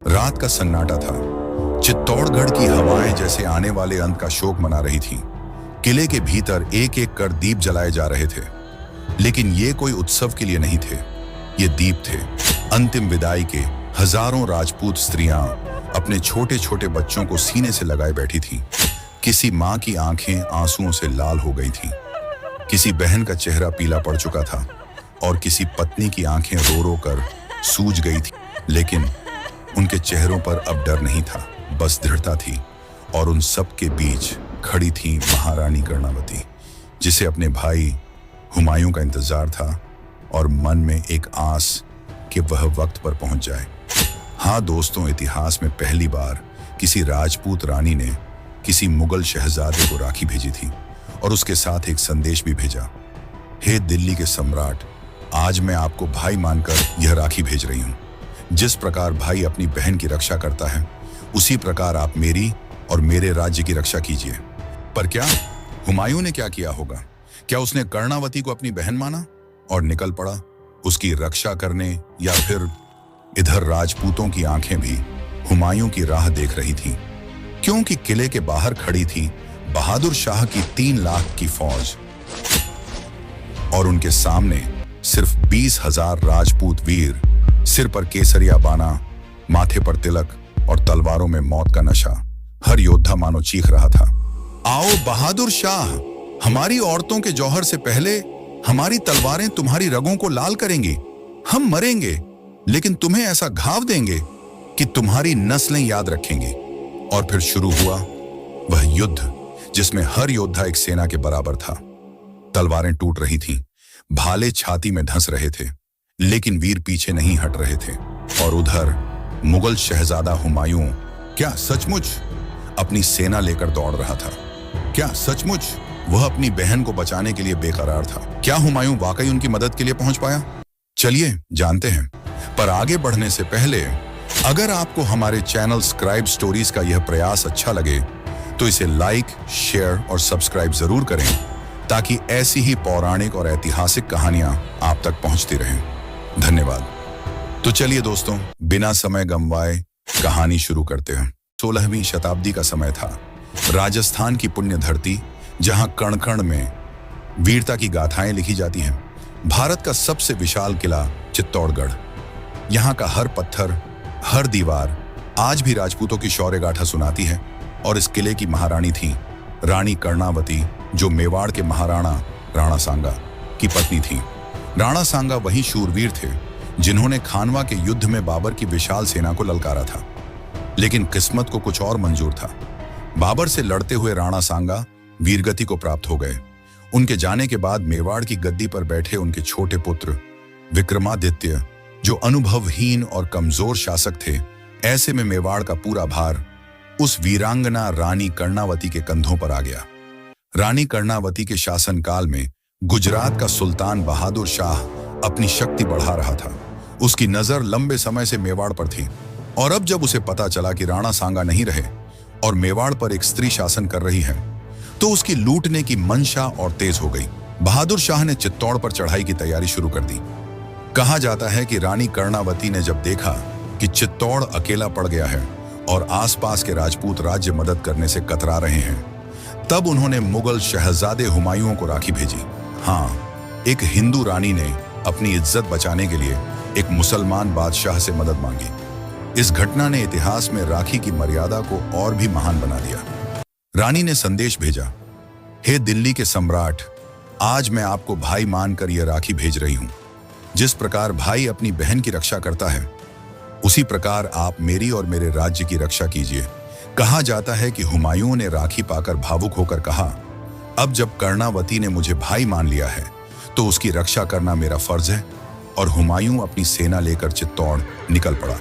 रात का सन्नाटा था। चित्तौड़गढ़ की हवाएं जैसे आने वाले अंत का शोक मना रही थीं। किले के भीतर एक एक कर दीप जलाए जा रहे थे, लेकिन ये कोई उत्सव के लिए नहीं थे। ये दीप थे अंतिम विदाई के। हजारों राजपूत स्त्रियां अपने छोटे छोटे बच्चों को सीने से लगाए बैठी थीं। किसी माँ की आंखें आंसुओं से लाल हो गई थीं, किसी बहन का चेहरा पीला पड़ चुका था और किसी पत्नी की आंखें रो रो कर सूज गई थी। लेकिन उनके चेहरों पर अब डर नहीं था, बस दृढ़ता थी। और उन सब के बीच खड़ी थी महारानी कर्णावती, जिसे अपने भाई हुमायूं का इंतजार था और मन में एक आस कि वह वक्त पर पहुंच जाए। हाँ दोस्तों, इतिहास में पहली बार किसी राजपूत रानी ने किसी मुगल शहजादे को राखी भेजी थी और उसके साथ एक संदेश भी भेजा। हे दिल्ली के सम्राट, आज मैं आपको भाई मानकर यह राखी भेज रही हूँ। जिस प्रकार भाई अपनी बहन की रक्षा करता है, उसी प्रकार आप मेरी और मेरे राज्य की रक्षा कीजिए। पर क्या हुमायूं ने क्या किया होगा? क्या उसने कर्णावती को अपनी बहन माना और निकल पड़ा उसकी रक्षा करने, या फिर इधर राजपूतों की आंखें भी हुमायूं की राह देख रही थीं, क्योंकि किले के बाहर खड़ी थी बहादुर शाह की 3 लाख की फौज और उनके सामने सिर्फ 20,000 राजपूत वीर, सिर पर केसरिया बाना, माथे पर तिलक और तलवारों में मौत का नशा। हर योद्धा मानो चीख रहा था, आओ बहादुर शाह, हमारी औरतों के जौहर से पहले हमारी तलवारें तुम्हारी रगों को लाल करेंगी। हम मरेंगे, लेकिन तुम्हें ऐसा घाव देंगे कि तुम्हारी नस्लें याद रखेंगी। और फिर शुरू हुआ वह युद्ध जिसमें हर योद्धा एक सेना के बराबर था। तलवारें टूट रही थीं, भाले छाती में धंस रहे थे, लेकिन वीर पीछे नहीं हट रहे थे। और उधर मुगल शहजादा हुमायूं क्या सचमुच अपनी सेना लेकर दौड़ रहा था? क्या सचमुच वह अपनी बहन को बचाने के लिए बेकरार था? क्या हुमायूं वाकई उनकी मदद के लिए पहुंच पाया? चलिए जानते हैं। पर आगे बढ़ने से पहले अगर आपको हमारे चैनल स्क्राइब स्टोरीज का यह प्रयास अच्छा लगे तो इसे लाइक, शेयर और सब्सक्राइब जरूर करें, ताकि ऐसी ही पौराणिक और ऐतिहासिक कहानियां आप तक पहुंचती रहें। धन्यवाद। तो चलिए दोस्तों, बिना समय गंवाए कहानी शुरू करते हैं। 16वीं शताब्दी का समय था। राजस्थान की पुण्य धरती, जहां कण कण में वीरता की गाथाएं लिखी जाती हैं। भारत का सबसे विशाल किला चित्तौड़गढ़। यहाँ का हर पत्थर, हर दीवार आज भी राजपूतों की शौर्य गाथा सुनाती है। और इस किले की महारानी थी रानी कर्णावती, जो मेवाड़ के महाराणा राणा सांगा की पत्नी थी। राणा सांगा वही शूरवीर थे जिन्होंने खानवा के युद्ध में बाबर की विशाल सेना को ललकारा था। लेकिन किस्मत को कुछ और मंजूर था। बाबर से लड़ते हुए राणा सांगा वीरगति को प्राप्त हो गए। उनके जाने के बाद मेवाड़ की गद्दी पर बैठे उनके छोटे पुत्र विक्रमादित्य, जो अनुभवहीन और कमजोर शासक थे, ऐसे में मेवाड़ का पूरा भार उस वीरांगना रानी कर्णावती के कंधों पर आ गया। रानी कर्णावती के शासनकाल में गुजरात का सुल्तान बहादुर शाह अपनी शक्ति बढ़ा रहा था। उसकी नजर लंबे समय से मेवाड़ पर थी, और अब जब उसे पता चला कि राणा सांगा नहीं रहे और मेवाड़ पर एक स्त्री शासन कर रही है, तो उसकी लूटने की मंशा और तेज हो गई। बहादुर शाह ने चित्तौड़ पर चढ़ाई की तैयारी शुरू कर दी। कहा जाता है कि रानी कर्णावती ने जब देखा कि चित्तौड़ अकेला पड़ गया है और आसपास के राजपूत राज्य मदद करने से कतरा रहे हैं, तब उन्होंने मुगल शहजादे हुमायूं को राखी भेजी। हाँ, एक हिंदू रानी ने अपनी इज्जत बचाने के लिए एक मुसलमान बादशाह से मदद मांगी। इस घटना ने इतिहास में राखी की मर्यादा को और भी महान बना दिया। रानी ने संदेश भेजा, हे दिल्ली के सम्राट, आज मैं आपको भाई मानकर यह राखी भेज रही हूं। जिस प्रकार भाई अपनी बहन की रक्षा करता है, उसी प्रकार आप मेरी और मेरे राज्य की रक्षा कीजिए। कहा जाता है कि हुमायूं ने राखी पाकर भावुक होकर कहा, अब जब कर्णावती ने मुझे भाई मान लिया है, तो उसकी रक्षा करना मेरा फर्ज है। और हुमायूं अपनी सेना लेकर चित्तौड़ निकल पड़ा।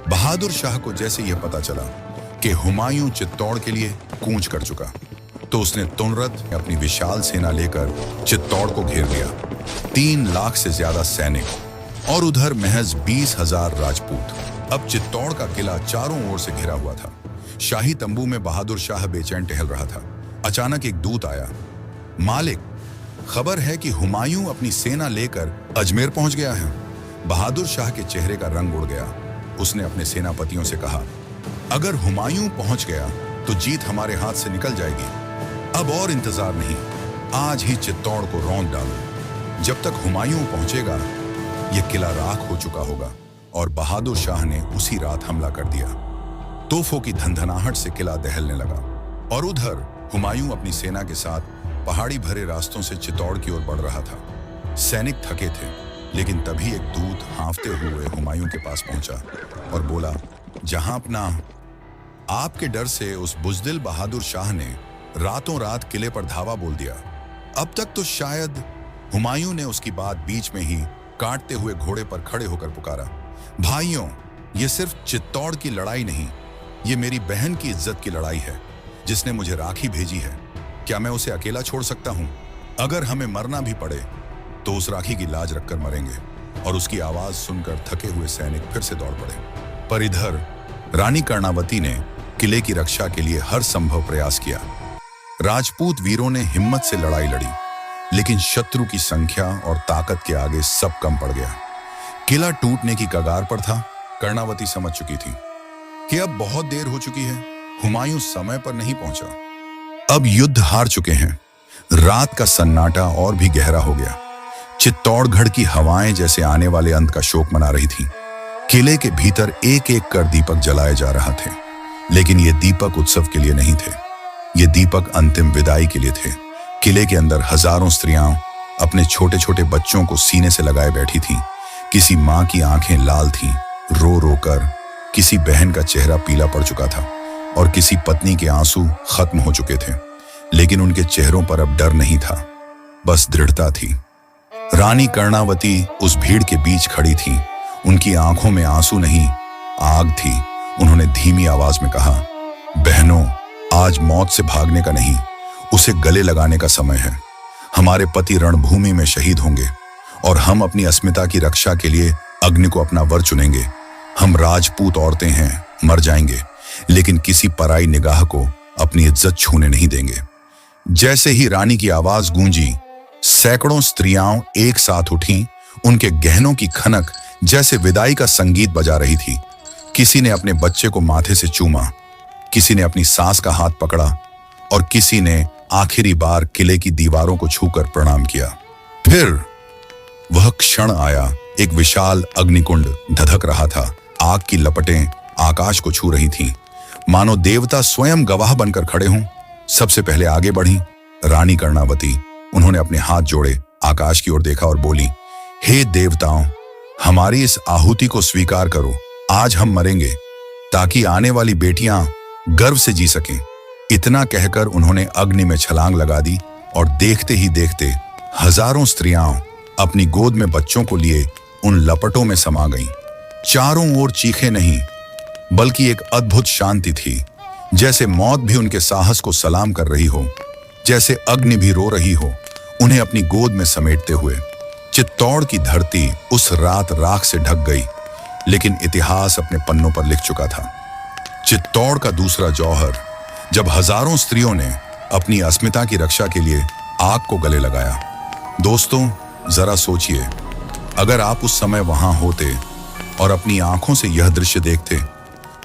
बहादुर शाह को जैसे यह पता चला कि हुमायूं चित्तौड़ के लिए कूच कर चुका, तो उसने तुरंत अपनी विशाल सेना लेकर चित्तौड़ को घेर लिया। 3 लाख से ज्यादा सैनिक और उधर महज 20,000 राजपूत। अब चित्तौड़ का किला चारों ओर से घिरा हुआ था। शाही तंबू में बहादुर शाह बेचैन टहल रहा था। अचानक एक दूत आया, मालिक, खबर है कि हुमायूं अपनी सेना लेकर अजमेर पहुंच गया है। बहादुर शाह के चेहरे का रंग उड़ गया। उसने अपने सेनापतियों से कहा, अगर हुमायूं पहुंच गया तो जीत हमारे हाथ से निकल जाएगी। अब और इंतजार नहीं, आज ही चित्तौड़ को रौंद डालो। जब तक हुमायूं पहुंचेगा यह किला राख हो चुका होगा। और बहादुर शाह ने उसी रात हमला कर दिया। तोपों की धनधनाहट से किला दहलने लगा और उधर हुमायूं अपनी सेना के साथ पहाड़ी भरे रास्तों से चित्तौड़ की ओर बढ़ रहा था। सैनिक थके थे, लेकिन तभी एक दूत हाँफते हुए हुमायूं के पास पहुंचा और बोला, जहां अपना आपके डर से उस बुजदिल बहादुर शाह ने रातों रात किले पर धावा बोल दिया। अब तक तो शायद हुमायूं ने उसकी बात बीच में ही काटते हुए घोड़े पर खड़े होकर पुकारा, भाइयों, ये सिर्फ चित्तौड़ की लड़ाई नहीं, ये मेरी बहन की इज्जत की लड़ाई है, जिसने मुझे राखी भेजी है। क्या मैं उसे अकेला छोड़ सकता हूं? अगर हमें मरना भी पड़े तो उस राखी की लाज रखकर मरेंगे। और उसकी आवाज सुनकर थके हुए सैनिक फिर से दौड़ पड़े। पर इधर रानी कर्णावती ने किले की रक्षा के लिए हर संभव प्रयास किया। राजपूत वीरों ने हिम्मत से लड़ाई लड़ी, लेकिन शत्रु की संख्या और ताकत के आगे सब कम पड़ गया। किला टूटने की कगार पर था। कर्णावती समझ चुकी थी कि अब बहुत देर हो चुकी है। हुमायूं समय पर नहीं पहुंचा। अब युद्ध हार चुके हैं। रात का सन्नाटा और भी गहरा हो गया। चित्तौड़गढ़ की हवाएं जैसे आने वाले अंत का शोक मना रही थीं। किले के भीतर एक एक कर दीपक जलाए जा रहा थे, लेकिन ये दीपक उत्सव के लिए नहीं थे। ये दीपक अंतिम विदाई के लिए थे। किले के अंदर हजारों स्त्रियां अपने छोटे छोटे बच्चों को सीने से लगाए बैठी थीं। किसी माँ की आंखें लाल थीं, रो रो कर। किसी बहन का चेहरा पीला पड़ चुका था और किसी पत्नी के आंसू खत्म हो चुके थे, लेकिन उनके चेहरों पर अब डर नहीं था, बस दृढ़ता थी। रानी कर्णावती उस भीड़ के बीच खड़ी थी। उनकी आंखों में आंसू नहीं, आग थी। उन्होंने धीमी आवाज में कहा, बहनों, आज मौत से भागने का नहीं, उसे गले लगाने का समय है। हमारे पति रणभूमि में शहीद होंगे और हम अपनी अस्मिता की रक्षा के लिए अग्नि को अपना वर चुनेंगे। हम राजपूत औरतें हैं, मर जाएंगे, लेकिन किसी पराई निगाह को अपनी इज्जत छूने नहीं देंगे। जैसे ही रानी की आवाज गूंजी, सैकड़ों स्त्रियां एक साथ उठीं। उनके गहनों की खनक जैसे विदाई का संगीत बजा रही थी। किसी ने अपने बच्चे को माथे से चूमा, किसी ने अपनी सास का हाथ पकड़ा और किसी ने आखिरी बार किले की दीवारों को छूकर प्रणाम किया। फिर वह क्षण आया। एक विशाल अग्निकुंड धधक रहा था। आग की लपटें आकाश को छू रही थीं, मानो देवता स्वयं गवाह बनकर खड़े हों। सबसे पहले आगे बढ़ी रानी कर्णावती। उन्होंने अपने हाथ जोड़े, आकाश की ओर देखा और बोली, हे देवताओं, हमारी इस आहुति को स्वीकार करो। आज हम मरेंगे ताकि आने वाली बेटियां गर्व से जी सकें। इतना कहकर उन्होंने अग्नि में छलांग लगा दी और देखते ही देखते हजारों स्त्रियां अपनी गोद में बच्चों को लिए उन लपटों में समा गईं। चारों ओर चीखें नहीं, बल्कि एक अद्भुत शांति थी, जैसे मौत भी उनके साहस को सलाम कर रही हो, जैसे अग्नि भी रो रही हो उन्हें अपनी गोद में समेटते हुए। चित्तौड़ की धरती उस रात राख से ढक गई, लेकिन इतिहास अपने पन्नों पर लिख चुका था। चित्तौड़ का दूसरा जौहर, जब हजारों स्त्रियों ने अपनी अस्मिता की रक्षा के लिए आग को गले लगाया। दोस्तों, जरा सोचिए, अगर आप उस समय वहां होते और अपनी आंखों से यह दृश्य देखते,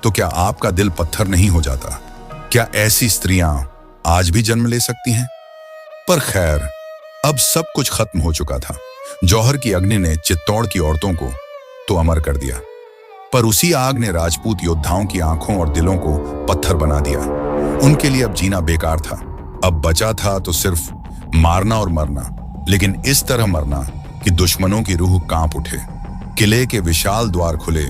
तो क्या आपका दिल पत्थर नहीं हो जाता? क्या ऐसी स्त्रियां आज भी जन्म ले सकती हैं? पर खैर, अब सब कुछ खत्म हो चुका था। जौहर की अग्नि ने चित्तौड़ की औरतों को तो अमर कर दिया, पर उसी आग ने राजपूत योद्धाओं की आंखों और दिलों को पत्थर बना दिया। उनके लिए अब जीना बेकार था। अब बचा था तो सिर्फ मारना और मरना, लेकिन इस तरह मरना कि दुश्मनों की रूह कांप उठे। किले के विशाल द्वार खुले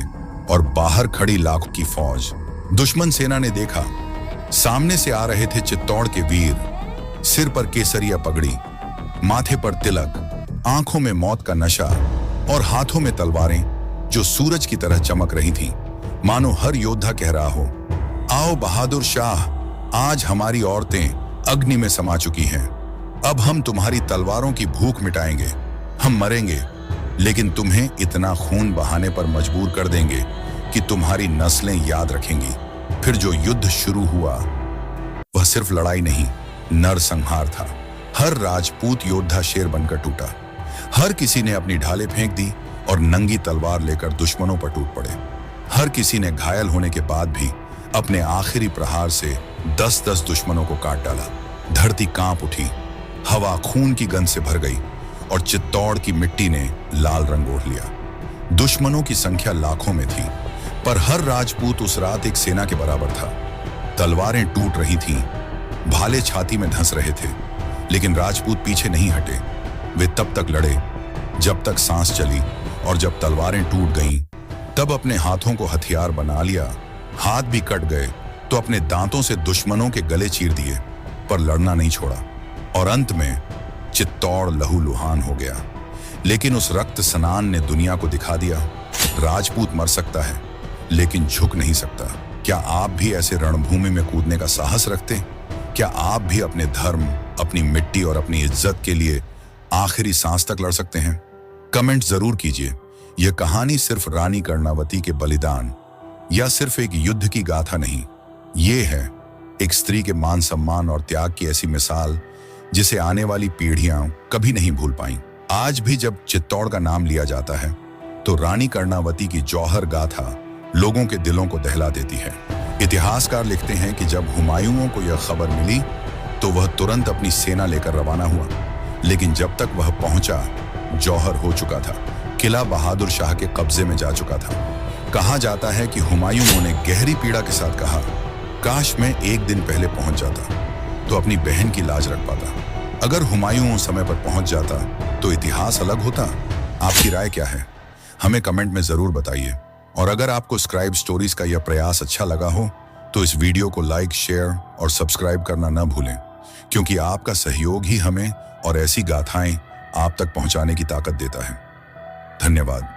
और बाहर खड़ी लाखों की फौज। दुश्मन सेना ने देखा, सामने से आ रहे थे चित्तौड़ के वीर, सिर पर केसरिया पगड़ी, माथे पर तिलक, आंखों में मौत का नशा और हाथों में तलवारें जो सूरज की तरह चमक रही थीं। मानो हर योद्धा कह रहा हो, आओ बहादुर शाह, आज हमारी औरतें अग्नि में समा चुकी हैं। अब हम तुम्हारी तलवारों की भूख मिटाएंगे। हम मरेंगे, लेकिन तुम्हें इतना खून बहाने पर मजबूर कर देंगे कि तुम्हारी नस्लें याद रखेंगी। फिर जो युद्ध शुरू हुआ, वह सिर्फ लड़ाई नहीं, नरसंहार था। हर राजपूत योद्धा शेर बनकर टूटा। हर किसी ने अपनी ढालें फेंक दी और नंगी तलवार लेकर दुश्मनों पर टूट पड़े। हर किसी ने घायल होने के बाद भी अपने आखिरी प्रहार से 10-10 दुश्मनों को काट डाला। धरती कांप उठी, हवा खून की गंध से भर गई और चित्तौड़ की मिट्टी ने लाल रंग ओढ़ लिया। दुश्मनों की संख्या लाखों में थी, पर हर राजपूत उस रात एक सेना के बराबर था। तलवारें टूट रही थीं, भाले छाती में धंस रहे थे, लेकिन राजपूत पीछे नहीं हटे। वे तब तक लड़े जब तक सांस चली, और जब तलवारें टूट गईं, तब अपने हाथों को हथियार बना लिया। हाथ भी कट गए तो अपने दांतों से दुश्मनों के गले चीर दिए, पर लड़ना नहीं छोड़ा। और अंत में चित्तौड़ लहूलुहान हो गया। लेकिन उस रक्त स्नान ने दुनिया को दिखा दिया, राजपूत मर सकता है लेकिन झुक नहीं सकता। क्या आप भी ऐसे रणभूमि में कूदने का साहस रखते? क्या आप भी अपने धर्म, अपनी मिट्टी और अपनी इज्जत के लिए आखिरी सांस तक लड़ सकते हैं? कमेंट जरूर कीजिए। यह कहानी सिर्फ रानी कर्णावती के बलिदान या सिर्फ एक युद्ध की गाथा नहीं, ये है एक स्त्री के मान सम्मान और त्याग की ऐसी मिसाल जिसे आने वाली पीढ़ियां कभी नहीं भूल पाईं। आज भी जब चित्तौड़ का नाम लिया जाता है तो रानी कर्णावती की जौहर गाथा लोगों के दिलों को दहला देती है। इतिहासकार लिखते हैं कि जब हुमायूं को यह खबर मिली तो वह तुरंत अपनी सेना लेकर रवाना हुआ, लेकिन जब तक वह पहुंचा जौहर हो चुका था, किला बहादुर शाह के कब्जे में जा चुका था। कहा जाता है कि हुमायूं ने गहरी पीड़ा के साथ कहा, काश मैं एक दिन पहले पहुंच जाता तो अपनी बहन की लाज रख पाता। अगर हुमायूं समय पर पहुंच जाता तो इतिहास अलग होता। आपकी राय क्या है? हमें कमेंट में जरूर बताइए। और अगर आपको स्क्राइब स्टोरीज का यह प्रयास अच्छा लगा हो तो इस वीडियो को लाइक, शेयर और सब्सक्राइब करना न भूलें, क्योंकि आपका सहयोग ही हमें और ऐसी गाथाएं आप तक पहुंचाने की ताकत देता है। धन्यवाद।